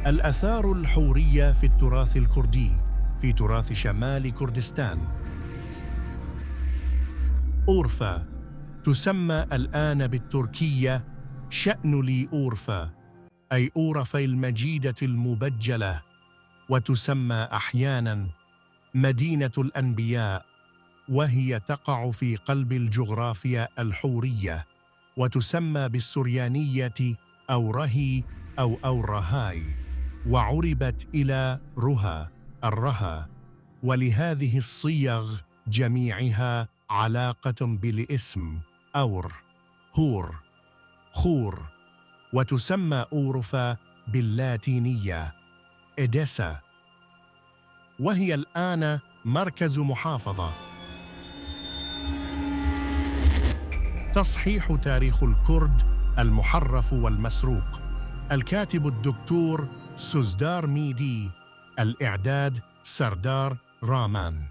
الآثار الحورية في التراث الكردي في تراث شمال كردستان. أورفا تسمى الآن بالتركية شأنلي أورفا، أي أورفا المجيدة المبجلة، وتسمى أحياناً مدينة الأنبياء، وهي تقع في قلب الجغرافيا الحورية، وتسمى بالسريانية أورهي أو أورهاي، وعربت إلى رها الرها، ولهذه الصيغ جميعها علاقة بالاسم أور، هور، خور. وتسمى أورفا باللاتينية إديسا، وهي الآن مركز محافظة. تصحيح تاريخ الكرد المحرف والمسروق. الكاتب الدكتور سوزدار ميدي. الإعداد سردار رامان.